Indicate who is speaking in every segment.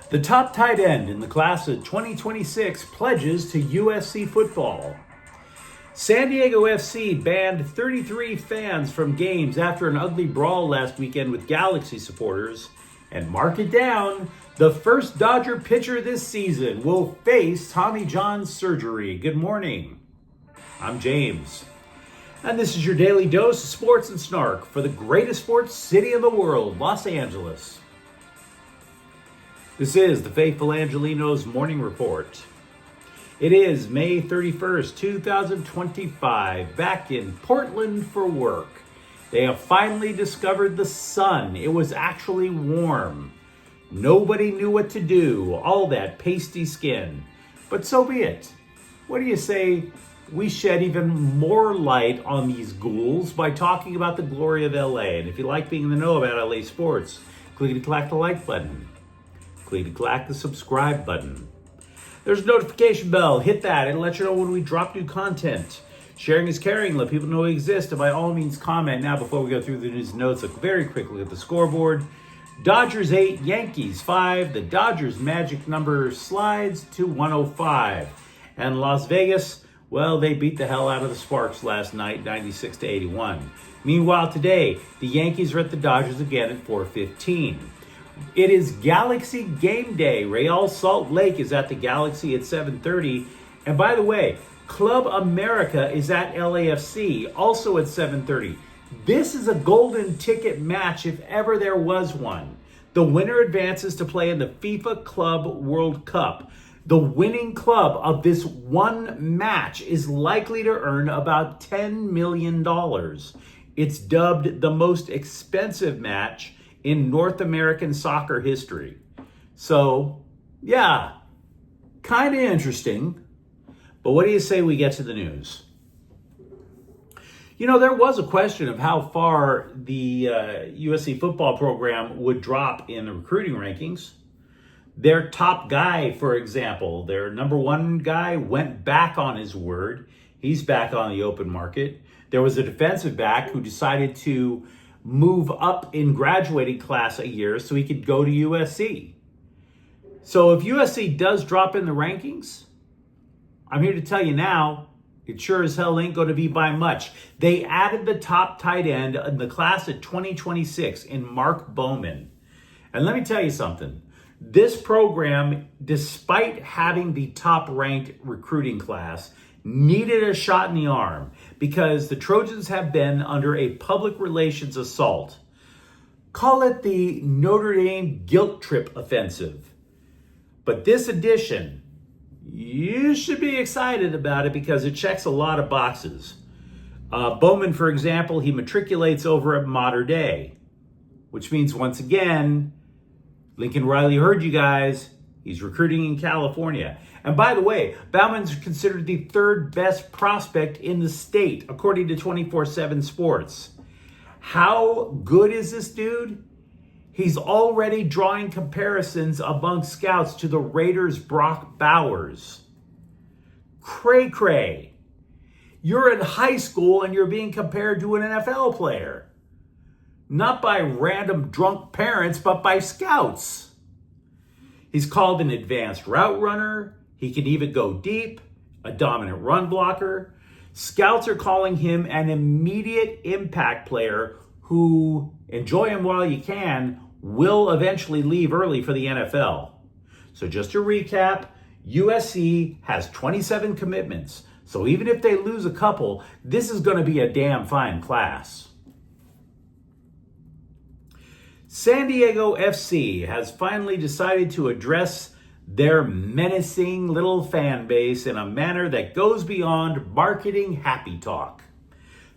Speaker 1: The top tight end in the class of 2026 pledges to USC football. San Diego FC banned 33 fans from games after an ugly brawl last weekend with Galaxy supporters. And mark it down, the first Dodger pitcher this season will face Tommy John surgery. Good morning. I'm James. And this is your daily dose of sports and snark for the greatest sports city in the world, Los Angeles. This is the Faithful Angelenos Morning Report. It is May 31st, 2025, back in Portland for work. They have finally discovered the sun. It was actually warm. Nobody knew what to do, all that pasty skin. But so be it. What do you say we shed even more light on these ghouls by talking about the glory of LA? And if you like being in the know about LA sports, clickety-clack the like button. Clickety-clack the subscribe button. There's a notification bell. Hit that. It'll let you know when we drop new content. Sharing is caring. Let people know we exist. And by all means, comment. Now, before we go through the news notes, look very quickly at the scoreboard. Dodgers 8, Yankees 5. The Dodgers magic number slides to 105. And Las Vegas, well, they beat the hell out of the Sparks last night, 96-81. Meanwhile, today, the Yankees are at the Dodgers again at 4:15. It is Galaxy Game Day. Real Salt Lake is at the Galaxy at 7:30. And by the way, Club America is at LAFC, also at 7:30. This is a golden ticket match if ever there was one. The winner advances to play in the FIFA Club World Cup. The winning club of this one match is likely to earn about $10 million. It's dubbed the most expensive match in North American soccer history. So, yeah, kind of interesting. But what do you say we get to the news? You know, there was a question of how far the USC football program would drop in the recruiting rankings. Their top guy, for example, their number one guy, went back on his word. He's back on the open market. There was a defensive back who decided to move up in graduating class a year so he could go to USC. So if USC does drop in the rankings, I'm here to tell you now, it sure as hell ain't going to be by much. They added the top tight end in the class of 2026 in Mark Bowman. And let me tell you something. This program, despite having the top-ranked recruiting class, needed a shot in the arm because the Trojans have been under a public relations assault. Call it the Notre Dame guilt trip offensive. But this edition, you should be excited about it because it checks a lot of boxes. Bowman, for example, he matriculates over at Mater Dei, which means once again, Lincoln Riley heard you guys. He's recruiting in California. And by the way, Bowman's considered the third best prospect in the state, according to 24/7 Sports. How good is this dude? He's already drawing comparisons among scouts to the Raiders' Brock Bowers. Cray cray. You're in high school and you're being compared to an NFL player. Not by random drunk parents, but by scouts. He's called an advanced route runner. He can even go deep, a dominant run blocker. Scouts are calling him an immediate impact player who, enjoy him while you can, will eventually leave early for the NFL. So just to recap, USC has 27 commitments. So even if they lose a couple, this is going to be a damn fine class. San Diego FC has finally decided to address their menacing little fan base in a manner that goes beyond marketing happy talk.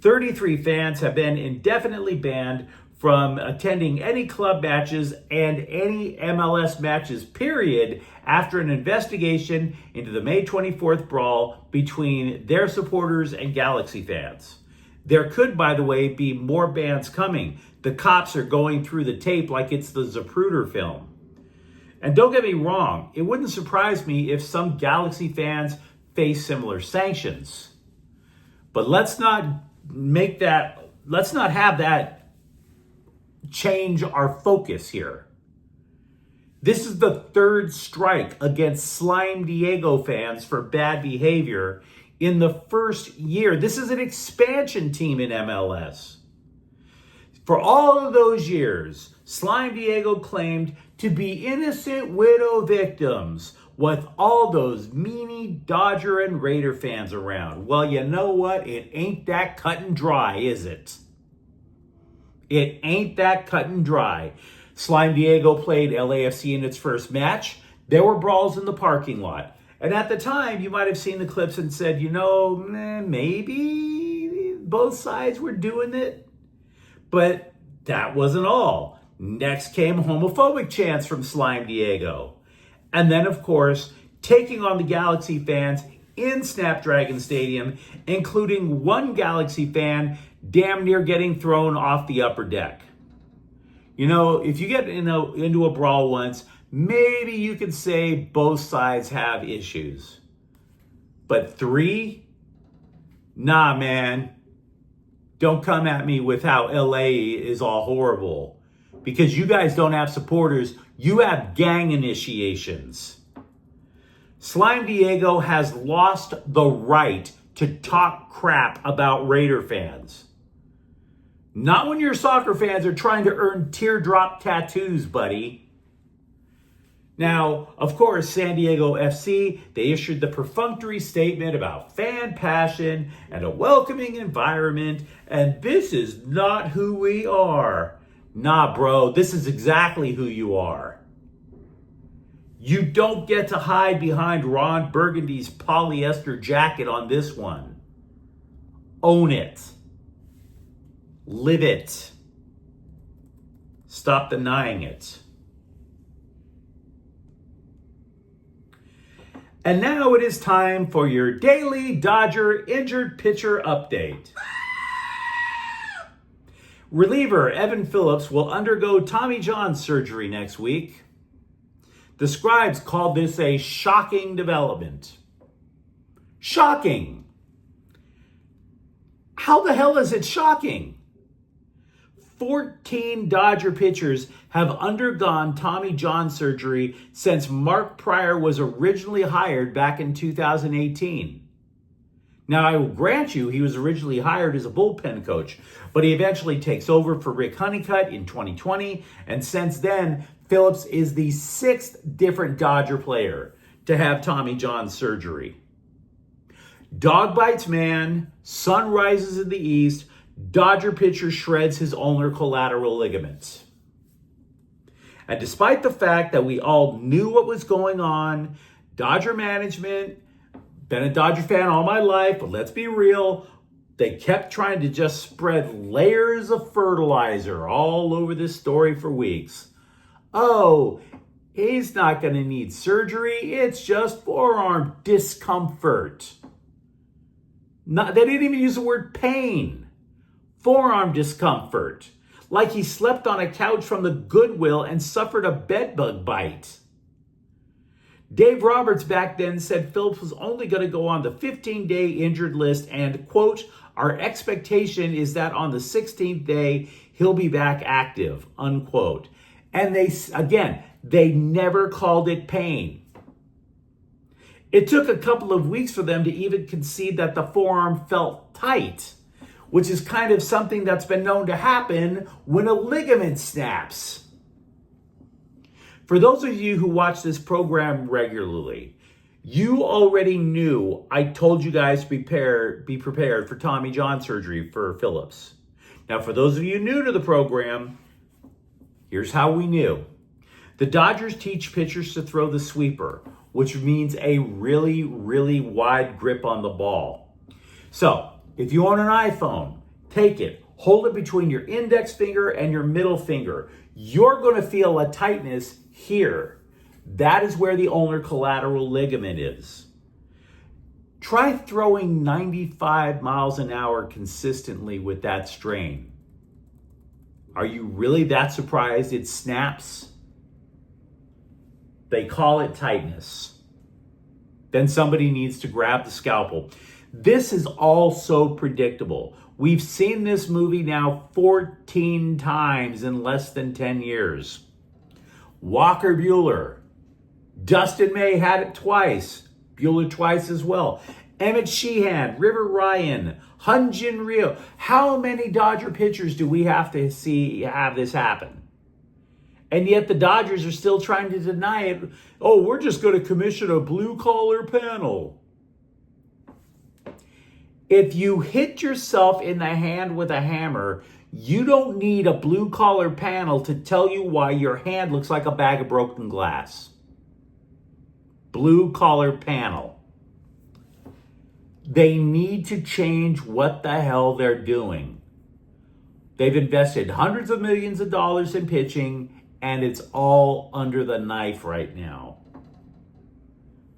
Speaker 1: 33 fans have been indefinitely banned from attending any club matches and any MLS matches, period, after an investigation into the May 24th brawl between their supporters and Galaxy fans. There could, by the way, be more bans coming. The cops are going through the tape like it's the Zapruder film. And don't get me wrong, it wouldn't surprise me if some Galaxy fans face similar sanctions. But let's not have that change our focus here. This is the third strike against Slime Diego fans for bad behavior in the first year. This is an expansion team in MLS. For all of those years, Slime Diego claimed to be innocent widow victims with all those meanie Dodger and Raider fans around. Well, you know what? It ain't that cut and dry, is it? It ain't that cut and dry. Slime Diego played LAFC in its first match. There were brawls in the parking lot. And at the time, you might have seen the clips and said, maybe both sides were doing it. But that wasn't all. Next came homophobic chants from Slime Diego. And then, of course, taking on the Galaxy fans in Snapdragon Stadium, including one Galaxy fan damn near getting thrown off the upper deck. If you get into a brawl once, maybe you could say both sides have issues. But 3? Nah, man. Don't come at me with how LA is all horrible. Because you guys don't have supporters, you have gang initiations. Slime Diego has lost the right to talk crap about Raider fans. Not when your soccer fans are trying to earn teardrop tattoos, buddy. Now, of course, San Diego FC, they issued the perfunctory statement about fan passion and a welcoming environment, and this is not who we are. Nah, bro, this is exactly who you are. You don't get to hide behind Ron Burgundy's polyester jacket on this one. Own it. Live it. Stop denying it. And now it is time for your daily Dodger injured pitcher update. Reliever Evan Phillips will undergo Tommy John surgery next week. The Scribes called this a shocking development. Shocking. How the hell is it shocking? 14 Dodger pitchers have undergone Tommy John surgery since Mark Pryor was originally hired back in 2018. Now, I will grant you he was originally hired as a bullpen coach, but he eventually takes over for Rick Honeycutt in 2020, and since then, Phillips is the 6th different Dodger player to have Tommy John surgery. Dog bites man, sun rises in the east, Dodger pitcher shreds his ulnar collateral ligaments. And despite the fact that we all knew what was going on, Dodger management, been a Dodger fan all my life, but let's be real, they kept trying to just spread layers of fertilizer all over this story for weeks. Oh, he's not going to need surgery. It's just forearm discomfort. They didn't even use the word pain. Forearm discomfort. Like he slept on a couch from the Goodwill and suffered a bedbug bite. Dave Roberts back then said Phillips was only going to go on the 15-day injured list and, quote, our expectation is that on the 16th day, he'll be back active, unquote. And they never called it pain. It took a couple of weeks for them to even concede that the forearm felt tight, which is kind of something that's been known to happen when a ligament snaps. For those of you who watch this program regularly, you already knew I told you guys to be prepared for Tommy John surgery for Phillips. Now, for those of you new to the program, here's how we knew. The Dodgers teach pitchers to throw the sweeper, which means a really, really wide grip on the ball. So, if you own an iPhone, take it, hold it between your index finger and your middle finger. You're going to feel a tightness here. That is where the ulnar collateral ligament is. Try throwing 95 miles an hour consistently with that strain. Are you really that surprised it snaps? They call it tightness. Then somebody needs to grab the scalpel. This is all so predictable. We've seen this movie now 14 times in less than 10 years. Walker Buehler. Dustin May had it twice. Buehler twice as well. Emmett Sheehan, River Ryan, Hyun-Jin Ryu. How many Dodger pitchers do we have to see have this happen? And yet the Dodgers are still trying to deny it. Oh, we're just going to commission a blue-collar panel. If you hit yourself in the hand with a hammer, you don't need a blue-collar panel to tell you why your hand looks like a bag of broken glass. Blue-collar panel. They need to change what the hell they're doing. They've invested hundreds of millions of dollars in pitching, and it's all under the knife right now.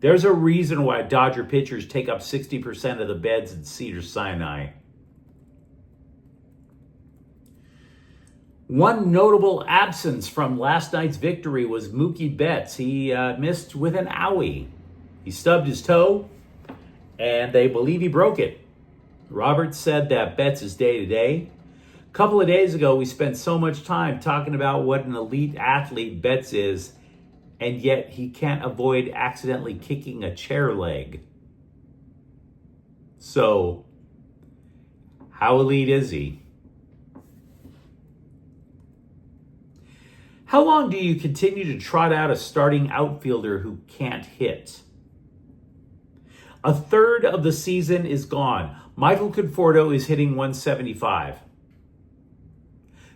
Speaker 1: There's a reason why Dodger pitchers take up 60% of the beds at Cedars-Sinai. One notable absence from last night's victory was Mookie Betts. He missed with an owie. He stubbed his toe, and they believe he broke it. Roberts said that Betts is day-to-day. A couple of days ago, we spent so much time talking about what an elite athlete Betts is, and yet he can't avoid accidentally kicking a chair leg. So, how elite is he? How long do you continue to trot out a starting outfielder who can't hit? A third of the season is gone. Michael Conforto is hitting 175.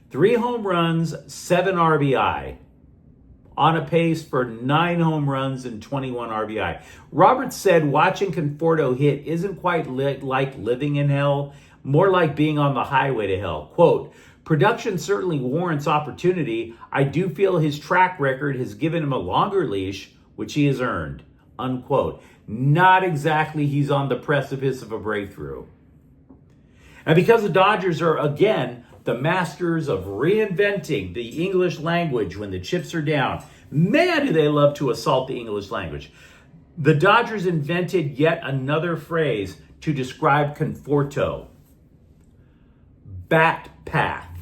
Speaker 1: 3 home runs, 7 RBI. On a pace for 9 home runs and 21 RBI. Roberts said watching Conforto hit isn't quite like living in hell, more like being on the highway to hell. Quote, production certainly warrants opportunity. I do feel his track record has given him a longer leash, which he has earned. Unquote. Not exactly he's on the precipice of a breakthrough. And because the Dodgers are, again, the masters of reinventing the English language when the chips are down. Man, do they love to assault the English language. The Dodgers invented yet another phrase to describe Conforto. Bat path.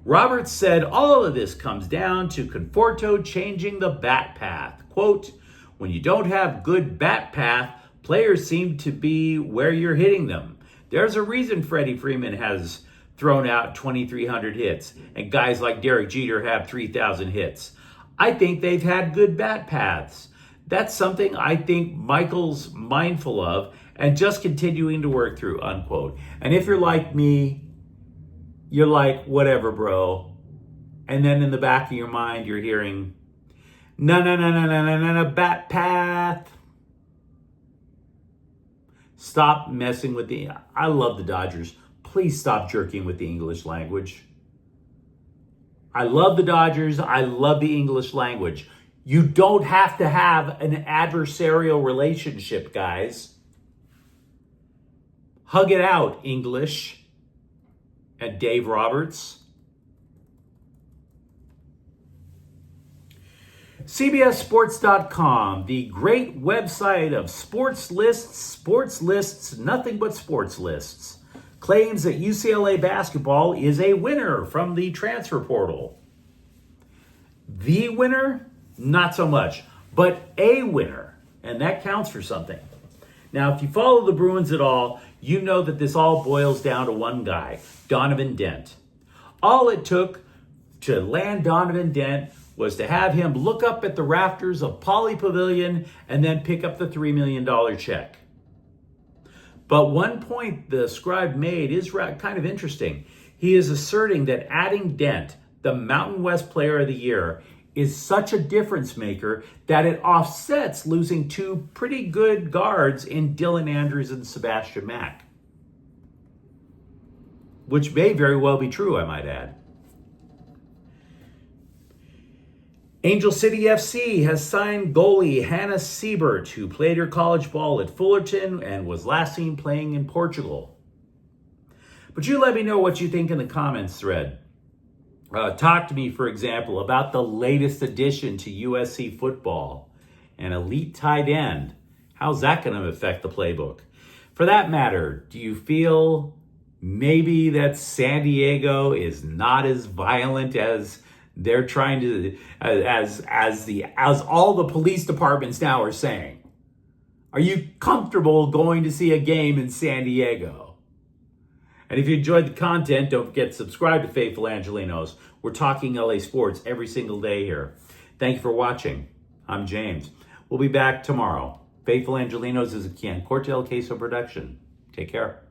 Speaker 1: Roberts said all of this comes down to Conforto changing the bat path. Quote, when you don't have good bat path, players seem to be where you're hitting them. There's a reason Freddie Freeman has thrown out 2,300 hits, and guys like Derek Jeter have 3,000 hits. I think they've had good bat paths. That's something I think Michael's mindful of and just continuing to work through, unquote. And if you're like me, you're like, whatever, bro. And then in the back of your mind, you're hearing, no, bat path. Stop messing with I love the Dodgers. Please stop jerking with the English language. I love the Dodgers. I love the English language. You don't have to have an adversarial relationship, guys. Hug it out, English. And Dave Roberts. CBSSports.com, the great website of sports lists, nothing but sports lists, claims that UCLA basketball is a winner from the transfer portal. The winner? Not so much, but a winner, and that counts for something. Now, if you follow the Bruins at all, you know that this all boils down to one guy, Donovan Dent. All it took to land Donovan Dent was to have him look up at the rafters of Pauley Pavilion and then pick up the $3 million check. But one point the scribe made is kind of interesting. He is asserting that adding Dent, the Mountain West Player of the Year, is such a difference maker that it offsets losing 2 pretty good guards in Dylan Andrews and Sebastian Mack. Which may very well be true, I might add. Angel City FC has signed goalie Hannah Siebert, who played her college ball at Fullerton and was last seen playing in Portugal. But you let me know what you think in the comments thread. Talk to me, for example, about the latest addition to USC football, an elite tight end. How's that going to affect the playbook? For that matter, do you feel maybe that San Diego is not as violent as They're trying to, as all the police departments now are saying, are you comfortable going to see a game in San Diego? And if you enjoyed the content, don't forget to subscribe to Faithful Angelenos. We're talking LA sports every single day here. Thank you for watching. I'm James. We'll be back tomorrow. Faithful Angelenos is a Can Cortel Queso production. Take care.